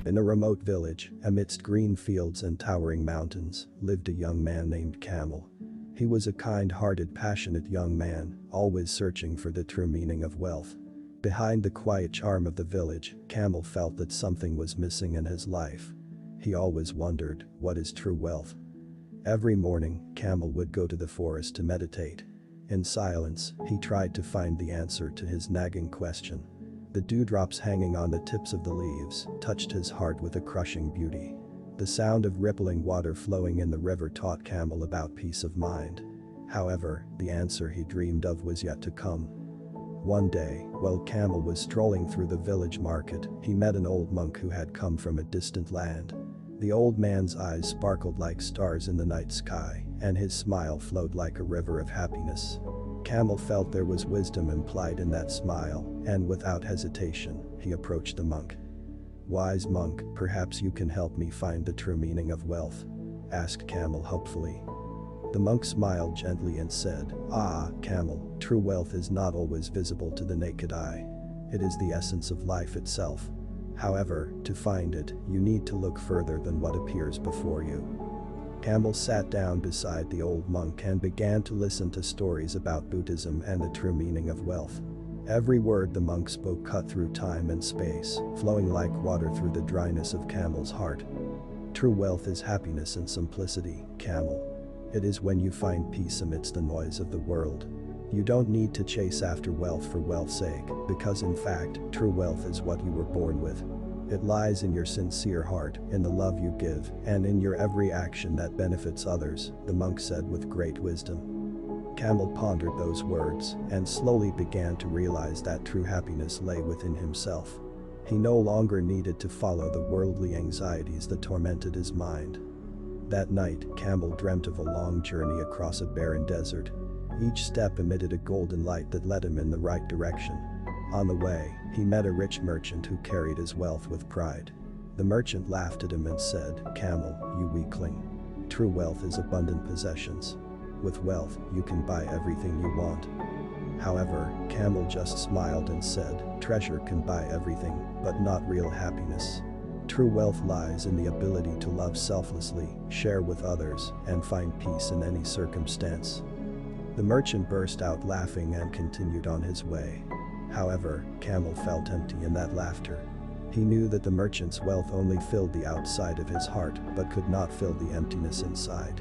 In a remote village, amidst green fields and towering mountains, lived a young man named Kamil. He was a kind-hearted, passionate young man, always searching for the true meaning of wealth. Behind the quiet charm of the village, Kamil felt that something was missing in his life. He always wondered, what is true wealth? Every morning, Kamil would go to the forest to meditate. In silence, he tried to find the answer to his nagging question. The dewdrops hanging on the tips of the leaves touched his heart with a crushing beauty. The sound of rippling water flowing in the river taught Kamil about peace of mind. However, the answer he dreamed of was yet to come. One day, while Kamil was strolling through the village market, he met an old monk who had come from a distant land. The old man's eyes sparkled like stars in the night sky, and his smile flowed like a river of happiness. Kamil felt there was wisdom implied in that smile, and without hesitation, he approached the monk. "Wise monk, perhaps you can help me find the true meaning of wealth?" asked Kamil hopefully. The monk smiled gently and said, "Ah, Kamil, true wealth is not always visible to the naked eye. It is the essence of life itself. However, to find it, you need to look further than what appears before you." Kamil sat down beside the old monk and began to listen to stories about Buddhism and the true meaning of wealth. Every word the monk spoke cut through time and space, flowing like water through the dryness of Kamil's heart. True wealth is happiness and simplicity, Kamil. It is when you find peace amidst the noise of the world. You don't need to chase after wealth for wealth's sake, because in fact, true wealth is what you were born with. It lies in your sincere heart, in the love you give, and in your every action that benefits others, the monk said with great wisdom. Kamil pondered those words and slowly began to realize that true happiness lay within himself. He no longer needed to follow the worldly anxieties that tormented his mind. That night, Kamil dreamt of a long journey across a barren desert. Each step emitted a golden light that led him in the right direction. On the way, he met a rich merchant who carried his wealth with pride. The merchant laughed at him and said, "Kamil, you weakling. True wealth is abundant possessions. With wealth, you can buy everything you want." However, Kamil just smiled and said, "Treasure can buy everything, but not real happiness. True wealth lies in the ability to love selflessly, share with others, and find peace in any circumstance." The merchant burst out laughing and continued on his way. However, Kamil felt empty in that laughter. He knew that the merchant's wealth only filled the outside of his heart but could not fill the emptiness inside.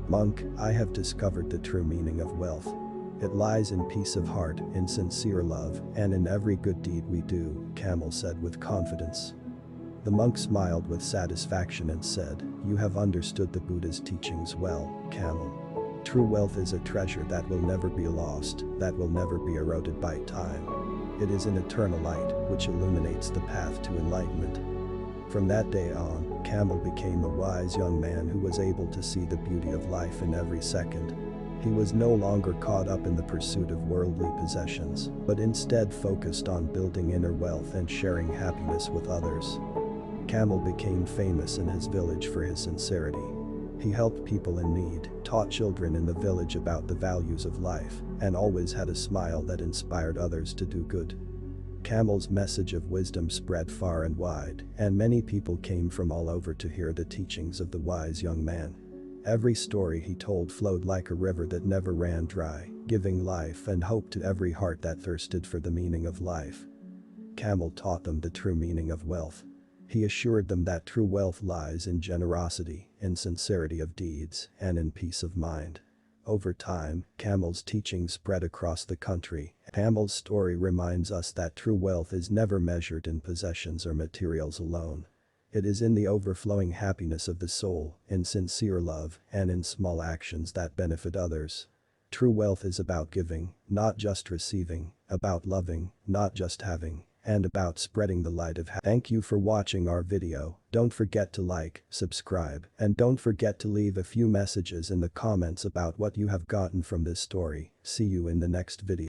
"Monk, I have discovered the true meaning of wealth. It lies in peace of heart, in sincere love, and in every good deed we do," Kamil said with confidence. The monk smiled with satisfaction and said, "You have understood the Buddha's teachings well, Kamil. True wealth is a treasure that will never be lost, that will never be eroded by time. It is an eternal light which illuminates the path to enlightenment." From that day on, Kamil became a wise young man who was able to see the beauty of life in every second. He was no longer caught up in the pursuit of worldly possessions, but instead focused on building inner wealth and sharing happiness with others. Kamil became famous in his village for his sincerity. He helped people in need, taught children in the village about the values of life, and always had a smile that inspired others to do good. Kamil's message of wisdom spread far and wide, and many people came from all over to hear the teachings of the wise young man. Every story he told flowed like a river that never ran dry, giving life and hope to every heart that thirsted for the meaning of life. Kamil taught them the true meaning of wealth. He assured them that true wealth lies in generosity, in sincerity of deeds, and in peace of mind. Over time, Kamil's teachings spread across the country. Kamil's story reminds us that true wealth is never measured in possessions or materials alone. It is in the overflowing happiness of the soul, in sincere love, and in small actions that benefit others. True wealth is about giving, not just receiving, about loving, not just having, and about spreading the light of happiness. Thank you for watching our video. Don't forget to like, subscribe, and don't forget to leave a few messages in the comments about what you have gotten from this story. See you in the next video.